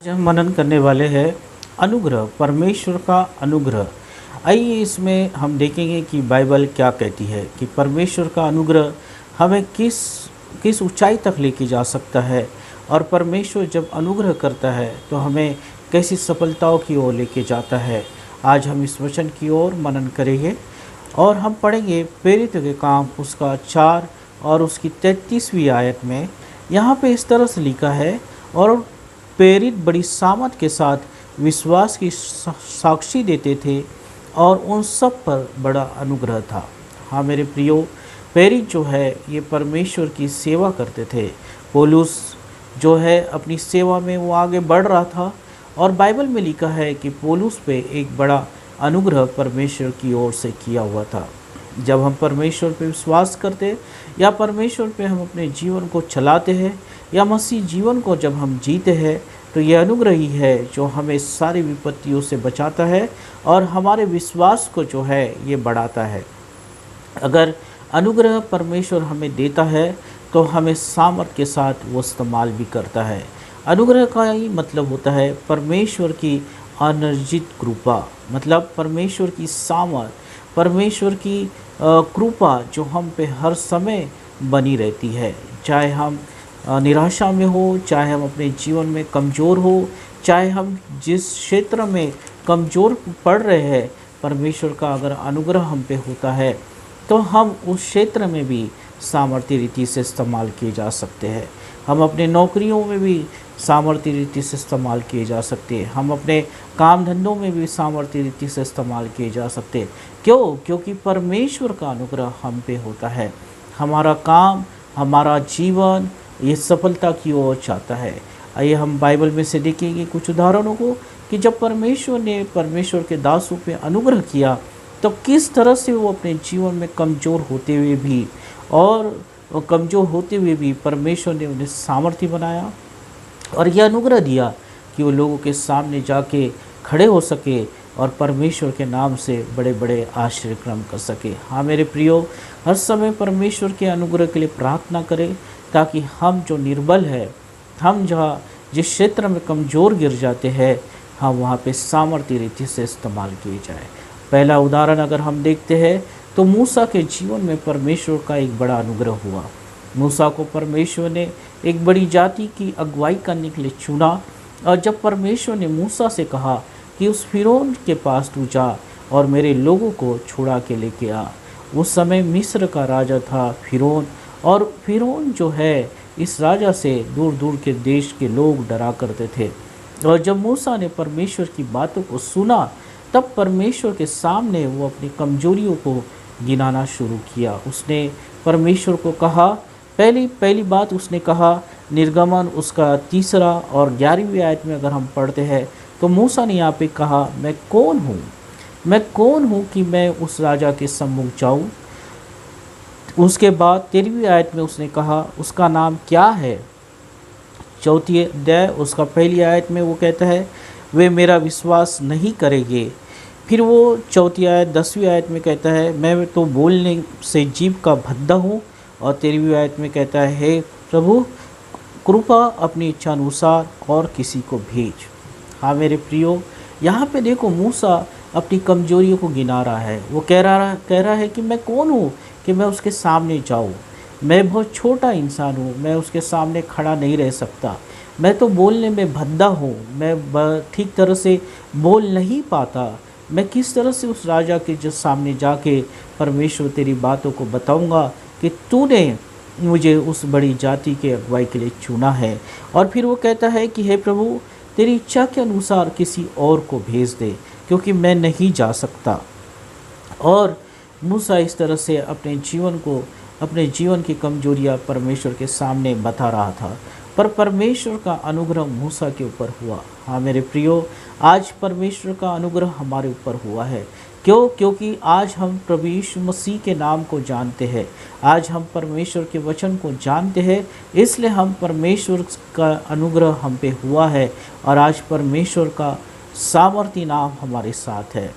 आज हम मनन करने वाले हैं अनुग्रह, परमेश्वर का अनुग्रह। आइए इसमें हम देखेंगे कि बाइबल क्या कहती है कि परमेश्वर का अनुग्रह हमें किस किस ऊंचाई तक लेके जा सकता है, और परमेश्वर जब अनुग्रह करता है तो हमें कैसी सफलताओं की ओर लेके जाता है। आज हम इस वचन की ओर मनन करेंगे और हम पढ़ेंगे प्रेरित के काम उसका 4 और उसकी 33वीं आयत में। यहाँ पे इस तरह से लिखा है, और प्रेरित बड़ी सामर्थ के साथ विश्वास की साक्षी देते थे और उन सब पर बड़ा अनुग्रह था। हाँ मेरे प्रियो, प्रेरित जो है ये परमेश्वर की सेवा करते थे। पौलुस जो है अपनी सेवा में वो आगे बढ़ रहा था, और बाइबल में लिखा है कि पौलुस पे एक बड़ा अनुग्रह परमेश्वर की ओर से किया हुआ था। जब हम परमेश्वर पे विश्वास करते या परमेश्वर पे हम अपने जीवन को चलाते हैं या मसीह जीवन को जब हम जीते हैं, तो ये अनुग्रह ही है जो हमें सारी विपत्तियों से बचाता है और हमारे विश्वास को जो है ये बढ़ाता है। अगर अनुग्रह परमेश्वर हमें देता है तो हमें सामर्थ के साथ वो इस्तेमाल भी करता है। अनुग्रह का ही मतलब होता है परमेश्वर की अनर्जित कृपा, मतलब परमेश्वर की सामर्थ, परमेश्वर की कृपा जो हम पे हर समय बनी रहती है। चाहे हम निराशा में हो, चाहे हम अपने जीवन में कमज़ोर हो, चाहे हम जिस क्षेत्र में कमज़ोर पड़ रहे हैं, परमेश्वर का अगर अनुग्रह हम पे होता है तो हम उस क्षेत्र में भी सामर्थ्य रीति से इस्तेमाल किए जा सकते हैं। हम अपने नौकरियों में भी सामर्थ्य रीति से इस्तेमाल किए जा सकते हैं। हम अपने काम धंधों में भी सामर्थ्य रीति से इस्तेमाल किए जा सकते हैं। क्यों? क्योंकि परमेश्वर का अनुग्रह हम पे होता है। हमारा काम, हमारा जीवन ये सफलता की ओर चाहता है। आइए हम बाइबल में से देखेंगे कुछ उदाहरणों को कि जब परमेश्वर ने परमेश्वर के दासों पे अनुग्रह किया तो किस तरह से वो अपने जीवन में कमज़ोर होते हुए भी परमेश्वर ने उन्हें सामर्थ्य बनाया और यह अनुग्रह दिया कि वो लोगों के सामने जाके खड़े हो सके और परमेश्वर के नाम से बड़े बड़े आश्चर्य कर्म कर सके। हाँ मेरे प्रियो, हर समय परमेश्वर के अनुग्रह के लिए प्रार्थना करें ताकि हम जो निर्बल है, हम जहाँ जिस क्षेत्र में कमज़ोर गिर जाते हैं, हम वहाँ पे सामर्थ्य रीति से इस्तेमाल किए जाए। पहला उदाहरण अगर हम देखते हैं तो मूसा के जीवन में परमेश्वर का एक बड़ा अनुग्रह हुआ। मूसा को परमेश्वर ने एक बड़ी जाति की अगुवाई करने के लिए चुना, और जब परमेश्वर ने मूसा से कहा कि उस फिरौन के पास तू जा और मेरे लोगों को छुड़ा के लेके आ। उस समय मिस्र का राजा था फिरौन, और फिरौन जो है इस राजा से दूर दूर के देश के लोग डरा करते थे। और जब मूसा ने परमेश्वर की बातों को सुना तब परमेश्वर के सामने वो अपनी कमजोरियों को गिनाना शुरू किया। उसने परमेश्वर को कहा, पहली बात उसने कहा, निर्गमन उसका 3 और 11वीं आयत में अगर हम पढ़ते हैं तो मूसा ने यहाँ पे कहा, मैं कौन हूँ कि मैं उस राजा के सम्मुख जाऊँ। उसके बाद 13वीं आयत में उसने कहा उसका नाम क्या है। 4 अध्याय उसका 1 आयत में वो कहता है वे मेरा विश्वास नहीं करेंगे। फिर वो 4 आयत 10वीं आयत में कहता है मैं तो बोलने से जीभ का भद्दा हूँ। और 13वीं आयत में कहता है हे प्रभु कृपा अपनी इच्छा अनुसार और किसी को भेज। हाँ मेरे प्रियो, यहाँ पे देखो मूसा अपनी कमजोरियों को गिना रहा है। वो कह रहा है कि मैं कौन हूँ कि मैं उसके सामने जाऊँ। मैं बहुत छोटा इंसान हूँ, मैं उसके सामने खड़ा नहीं रह सकता। मैं तो बोलने में भद्दा हूँ, मैं ठीक तरह से बोल नहीं पाता। मैं किस तरह से उस राजा के जो सामने जाके परमेश्वर तेरी बातों को बताऊँगा कि तूने मुझे उस बड़ी जाति के अगुवाई के लिए चुना है। और फिर वो कहता है कि हे प्रभु तेरी इच्छा के अनुसार किसी और को भेज दे, क्योंकि मैं नहीं जा सकता। और मूसा इस तरह से अपने जीवन की कमजोरियां परमेश्वर के सामने बता रहा था, पर परमेश्वर का अनुग्रह मूसा के ऊपर हुआ। हाँ मेरे प्रियो, आज परमेश्वर का अनुग्रह हमारे ऊपर हुआ है। क्यों? क्योंकि आज हम प्रभु यीशु मसीह के नाम को जानते हैं, आज हम परमेश्वर के वचन को जानते हैं, इसलिए हम परमेश्वर का अनुग्रह हम पे हुआ है। और आज परमेश्वर का सामर्थ्य नाम हमारे साथ है,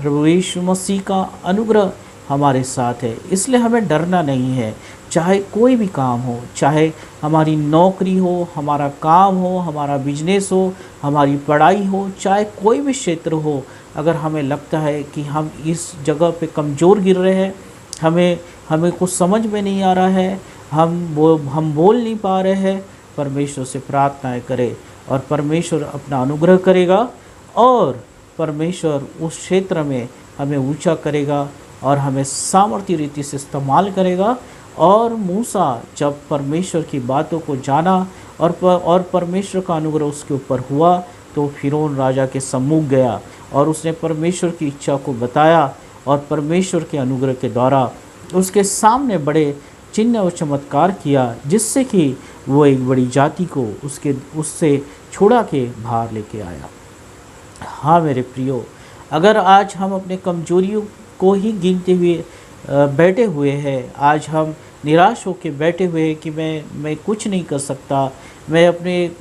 प्रभु यीशु मसीह का अनुग्रह हमारे साथ है, इसलिए हमें डरना नहीं है। चाहे कोई भी काम हो, चाहे हमारी नौकरी हो, हमारा काम हो, हमारा बिजनेस हो, हमारी पढ़ाई हो, चाहे कोई भी क्षेत्र हो, अगर हमें लगता है कि हम इस जगह पे कमज़ोर गिर रहे हैं, हमें हमें कुछ समझ में नहीं आ रहा है, हम बोल नहीं पा रहे हैं, परमेश्वर से प्रार्थनाएं करें और परमेश्वर अपना अनुग्रह करेगा और परमेश्वर उस क्षेत्र में हमें ऊंचा करेगा और हमें सामर्थ्य रीति से इस्तेमाल करेगा। और मूसा जब परमेश्वर की बातों को जाना और परमेश्वर का अनुग्रह उसके ऊपर हुआ तो फिरौन राजा के सम्मुख गया और उसने परमेश्वर की इच्छा को बताया और परमेश्वर के अनुग्रह के द्वारा उसके सामने बड़े चिन्ह और चमत्कार किया, जिससे कि वो एक बड़ी जाति को उससे छुड़ा के बाहर लेके आया। हाँ मेरे प्रियो, अगर आज हम अपने कमजोरियों को ही गिनते हुए बैठे हुए हैं, आज हम निराश होकर बैठे हुए हैं कि मैं कुछ नहीं कर सकता, मैं अपने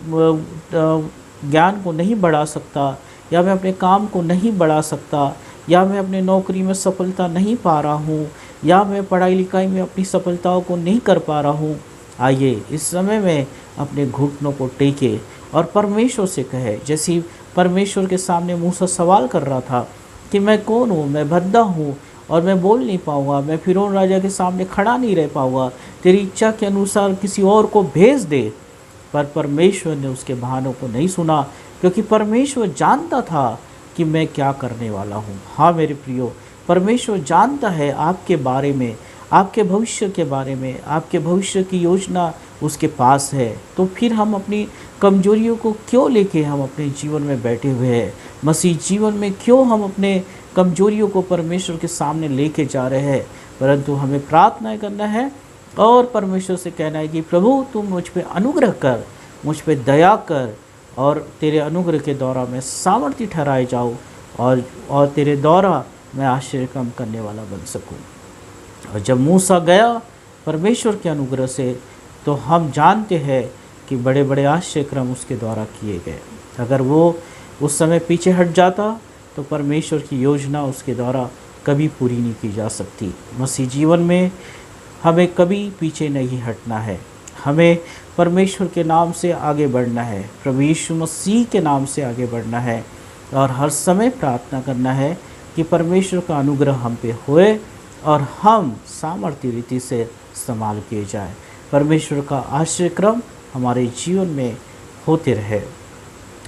ज्ञान को नहीं बढ़ा सकता, या मैं अपने काम को नहीं बढ़ा सकता, या मैं अपने नौकरी में सफलता नहीं पा रहा हूँ, या मैं पढ़ाई लिखाई में अपनी सफलताओं को नहीं कर पा रहा हूँ, आइए इस समय में अपने घुटनों को टेके और परमेश्वर से कहे, जैसे परमेश्वर के सामने मूसा सवाल कर रहा था कि मैं कौन हूँ, मैं भद्दा हूँ और मैं बोल नहीं पाऊँगा, मैं फिरौन राजा के सामने खड़ा नहीं रह पाऊँगा, तेरी इच्छा के अनुसार किसी और को भेज दे। पर परमेश्वर ने उसके बहानों को नहीं सुना, क्योंकि परमेश्वर जानता था कि मैं क्या करने वाला हूँ। हाँ मेरे प्रियो, परमेश्वर जानता है आपके बारे में, आपके भविष्य के बारे में, आपके भविष्य की योजना उसके पास है। तो फिर हम अपनी कमजोरियों को क्यों लेके हम अपने जीवन में बैठे हुए हैं? मसीह जीवन में क्यों हम अपने कमजोरियों को परमेश्वर के सामने लेके जा रहे हैं? परंतु हमें प्रार्थना करना है और परमेश्वर से कहना है कि प्रभु तुम मुझ पे अनुग्रह कर, मुझ पे दया कर, और तेरे अनुग्रह के द्वारा मैं सामर्थ्य ठहराए जाऊँ और तेरे द्वारा मैं आश्चर्य काम करने वाला बन सकूँ। और जब मूसा गया परमेश्वर के अनुग्रह से, तो हम जानते हैं कि बड़े बड़े आश्चर्यक्रम उसके द्वारा किए गए। अगर वो उस समय पीछे हट जाता तो परमेश्वर की योजना उसके द्वारा कभी पूरी नहीं की जा सकती। मसीह जीवन में हमें कभी पीछे नहीं हटना है, हमें परमेश्वर के नाम से आगे बढ़ना है, प्रभु यीशु मसीह के नाम से आगे बढ़ना है और हर समय प्रार्थना करना है कि परमेश्वर का अनुग्रह हम पे होए और हम सामर्थ्य रीति से इस्तेमाल किए जाए। परमेश्वर का आश्चर्यक्रम हमारे जीवन में होते रहे।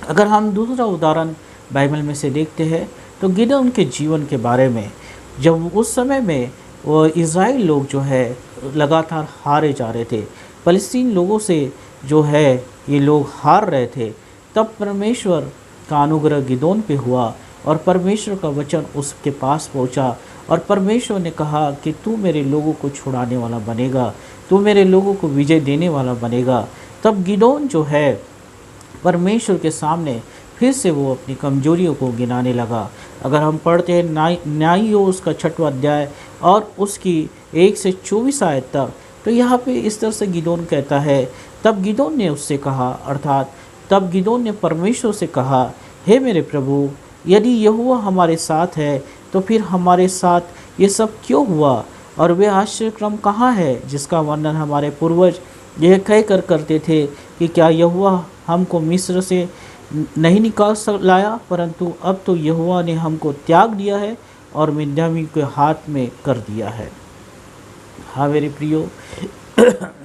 अगर हम दूसरा उदाहरण बाइबल में से देखते हैं तो गिदोन के जीवन के बारे में, जब उस समय में वो इज़राइल लोग जो है लगातार हारे जा रहे थे, फ़लस्तीन लोगों से जो है ये लोग हार रहे थे, तब परमेश्वर का अनुग्रह गिदोन पे हुआ और परमेश्वर का वचन उसके पास पहुंचा और परमेश्वर ने कहा कि तू मेरे लोगों को छुड़ाने वाला बनेगा, तू मेरे लोगों को विजय देने वाला बनेगा। तब गिदोन जो है परमेश्वर के सामने फिर से वो अपनी कमजोरियों को गिनाने लगा। अगर हम पढ़ते हैं न्यायियों उसका 6वां अध्याय और उसकी 1 से 24 आयत तक, तो यहाँ पे इस तरह से गिदोन कहता है, तब गिदोन ने उससे कहा, अर्थात तब गिदोन ने परमेश्वर से कहा, हे मेरे प्रभु, यदि यहोवा हमारे साथ है तो फिर हमारे साथ ये सब क्यों हुआ, और वे आश्चर्यक्रम कहाँ है जिसका वर्णन हमारे पूर्वज यह कहकर करते थे कि क्या यहोवा हमको मिस्र से नहीं निकाल लाया, परंतु अब तो यहोवा ने हमको त्याग दिया है और मिद्यानी के हाथ में कर दिया है। हाँ मेरे प्रियो,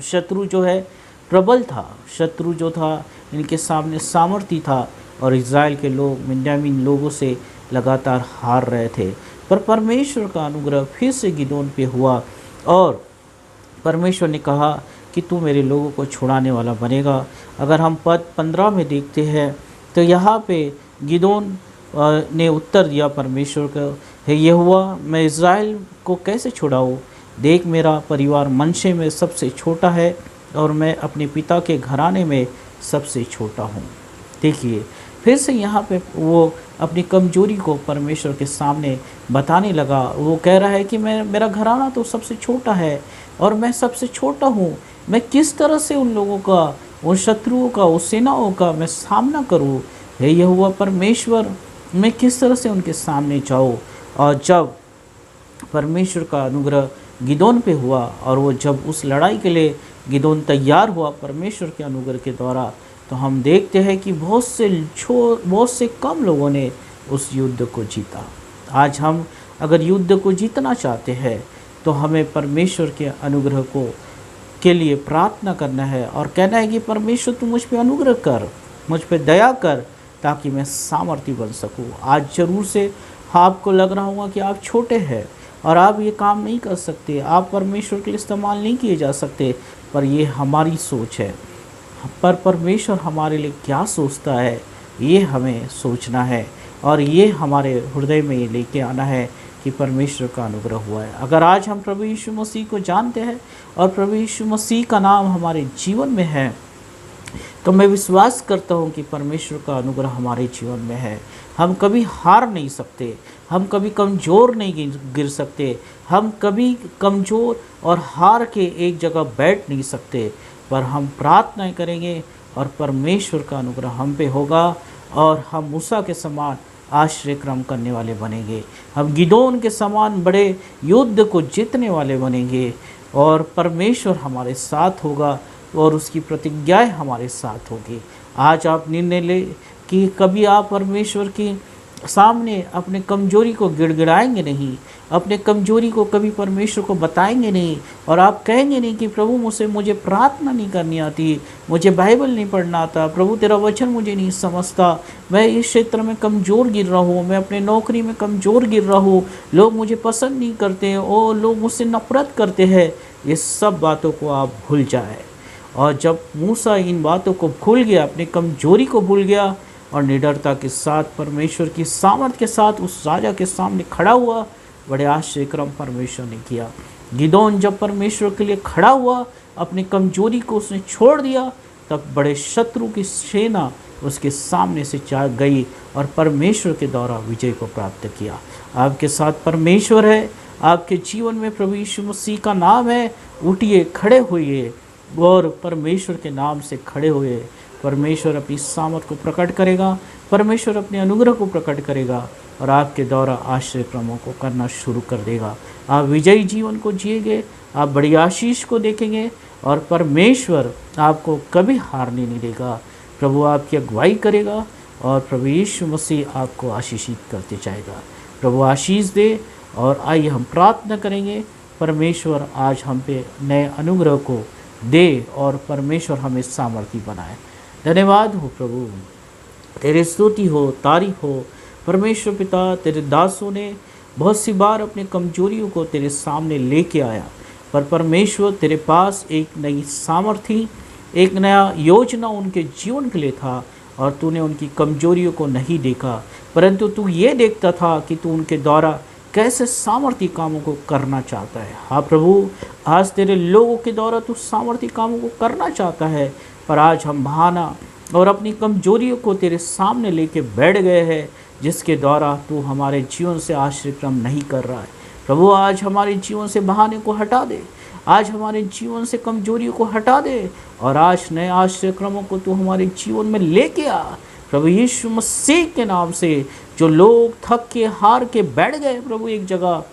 शत्रु जो है प्रबल था, शत्रु जो था इनके सामने सामर्थ्य था और इज़राइल के लोग मिद्यानी लोगों से लगातार हार रहे थे। पर परमेश्वर का अनुग्रह फिर से गिदोन पे हुआ और परमेश्वर ने कहा कि तू मेरे लोगों को छुड़ाने वाला बनेगा। अगर हम पद 15 में देखते हैं तो यहाँ पे गिदोन ने उत्तर दिया परमेश्वर को, हे यहोवा, मैं इज़राइल को कैसे छुड़ाऊँ? देख मेरा परिवार मनशे में सबसे छोटा है और मैं अपने पिता के घराने में सबसे छोटा हूँ। देखिए फिर से यहाँ पे वो अपनी कमजोरी को परमेश्वर के सामने बताने लगा। वो कह रहा है कि मेरा घराना तो सबसे छोटा है और मैं सबसे छोटा हूँ, मैं किस तरह से उन लोगों का, उन शत्रुओं का, उस सेनाओं का मैं सामना करूँ? हे यहोवा परमेश्वर, मैं किस तरह से उनके सामने जाऊँ? और जब परमेश्वर का अनुग्रह गिदोन पे हुआ, और वो जब उस लड़ाई के लिए गिदोन तैयार हुआ परमेश्वर के अनुग्रह के द्वारा, तो हम देखते हैं कि बहुत से कम लोगों ने उस युद्ध को जीता। आज हम अगर युद्ध को जीतना चाहते हैं तो हमें परमेश्वर के अनुग्रह के लिए प्रार्थना करना है और कहना है कि परमेश्वर तू मुझ पे अनुग्रह कर, मुझ पे दया कर, ताकि मैं सामर्थी बन सकूं। आज ज़रूर से आपको लग रहा होगा कि आप छोटे हैं और आप ये काम नहीं कर सकते, आप परमेश्वर के लिए इस्तेमाल नहीं किए जा सकते, पर ये हमारी सोच है। पर परमेश्वर हमारे लिए क्या सोचता है ये हमें सोचना है, और ये हमारे हृदय में ये लेके आना है कि परमेश्वर का अनुग्रह हुआ है। अगर आज हम प्रभु यीशु मसीह को जानते हैं और प्रभु यीशु मसीह का नाम हमारे जीवन में है, तो मैं विश्वास करता हूँ कि परमेश्वर का अनुग्रह हमारे जीवन में है। हम कभी हार नहीं सकते, हम कभी कमज़ोर नहीं गिर सकते, हम कभी कमज़ोर और हार के एक जगह बैठ नहीं सकते, पर हम प्रार्थनाएं करेंगे और परमेश्वर का अनुग्रह हम पे होगा, और हम मूसा के समान आश्रय क्रम करने वाले बनेंगे, हम गिदोन के समान बड़े युद्ध को जीतने वाले बनेंगे, और परमेश्वर हमारे साथ होगा और उसकी प्रतिज्ञाएं हमारे साथ होगी। आज आप निर्णय ले कि कभी आप परमेश्वर की सामने अपने कमजोरी को गिड़गिड़ाएंगे नहीं, अपने कमजोरी को कभी परमेश्वर को बताएंगे नहीं, और आप कहेंगे नहीं कि प्रभु मुझे प्रार्थना नहीं करनी आती, मुझे बाइबल नहीं पढ़ना आता, प्रभु तेरा वचन मुझे नहीं समझता, मैं इस क्षेत्र में कमज़ोर गिर रहा हूँ, मैं अपने नौकरी में कमज़ोर गिर रहा हूँ, लोग मुझे पसंद नहीं करते और लोग मुझसे नफरत करते हैं। ये सब बातों को आप भूल जाए। और जब मूसा इन बातों को भूल गया, अपनी कमजोरी को भूल गया और निडरता के साथ परमेश्वर की सामर्थ के साथ उस राजा के सामने खड़ा हुआ, बड़े आश्चर्य क्रम परमेश्वर ने किया। गिदोन जब परमेश्वर के लिए खड़ा हुआ, अपनी कमजोरी को उसने छोड़ दिया, तब बड़े शत्रु की सेना उसके सामने से चाह गई और परमेश्वर के द्वारा विजय को प्राप्त किया। आपके साथ परमेश्वर है, आपके जीवन में प्रभु यीशु मसीह का नाम है। उठिए, खड़े होइए और परमेश्वर के नाम से खड़े हुए। परमेश्वर अपनी सामर्थ को प्रकट करेगा, परमेश्वर अपने अनुग्रह को प्रकट करेगा और आपके द्वारा आश्रय क्रमों को करना शुरू कर देगा। आप विजयी जीवन को जिएंगे, आप बड़ी आशीष को देखेंगे और परमेश्वर आपको कभी हारने नहीं देगा। प्रभु आपकी अगुवाई करेगा और प्रभु यीशु मसीह आपको आशीषित करते जाएगा। प्रभु आशीष दे। और आइए हम प्रार्थना करेंगे, परमेश्वर आज हम पे नए अनुग्रह को दे और परमेश्वर हमें सामर्थी बनाए। धन्यवाद हो प्रभु, तेरे स्तुति हो, तारीफ हो। परमेश्वर पिता, तेरे दासों ने बहुत सी बार अपनी कमजोरियों को तेरे सामने लेके आया, पर परमेश्वर तेरे पास एक नई सामर्थी, एक नया योजना उनके जीवन के लिए था, और तूने उनकी कमजोरियों को नहीं देखा, परंतु तू ये देखता था कि तू उनके द्वारा कैसे सामर्थी कामों को करना चाहता है। हाँ प्रभु, आज तेरे लोगों के द्वारा तू सामर्थी कामों को करना चाहता है, पर आज हम बहाना और अपनी कमजोरियों को तेरे सामने लेके बैठ गए हैं, जिसके द्वारा तू हमारे जीवन से आश्रय क्रम नहीं कर रहा है। प्रभु, आज हमारे जीवन से बहाने को हटा दे, आज हमारे जीवन से कमजोरियों को हटा दे, और आज नए आश्रय क्रमों को तू हमारे जीवन में लेके आ। प्रभु यीशु मसीह के नाम से जो लोग थक के हार के बैठ गए प्रभु एक जगह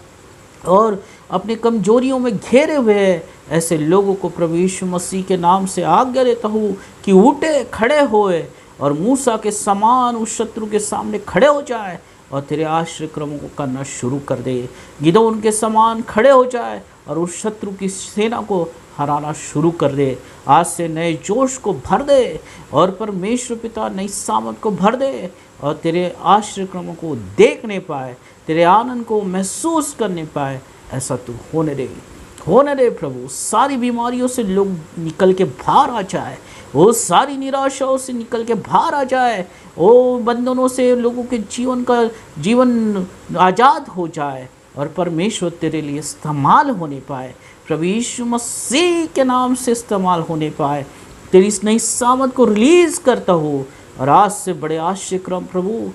और अपनी कमजोरियों में घेरे हुए हैं, ऐसे लोगों को प्रभु यीशु मसीह के नाम से आज्ञा देता हूँ कि उठे, खड़े होए और मूसा के समान उस शत्रु के सामने खड़े हो जाए और तेरे आश्रय क्रमों को करना शुरू कर दे। गिदोन के समान खड़े हो जाए और उस शत्रु की सेना को हराना शुरू कर दे। आज से नए जोश को भर दे और परमेश्वर पिता नई सामर्थ को भर दे और तेरे आश्रय क्रमों को देखने पाए, तेरे आनंद को महसूस करने पाए। ऐसा तू होने दे प्रभु। सारी बीमारियों से लोग निकल के बाहर आ जाए, वो सारी निराशाओं से निकल के बाहर आ जाए, वो बंधनों से लोगों के जीवन आज़ाद हो जाए और परमेश्वर तेरे लिए इस्तेमाल होने पाए। प्रभु यीशु मसीह के नाम से इस्तेमाल होने पाए। तेरी इस नई सामर्थ को रिलीज़ करता हो और आज से बड़े आश्चर्य क्रम प्रभु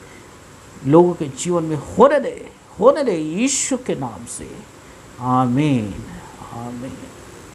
लोगों के जीवन में होने दे यीशु के नाम से। आमीन, आमीन।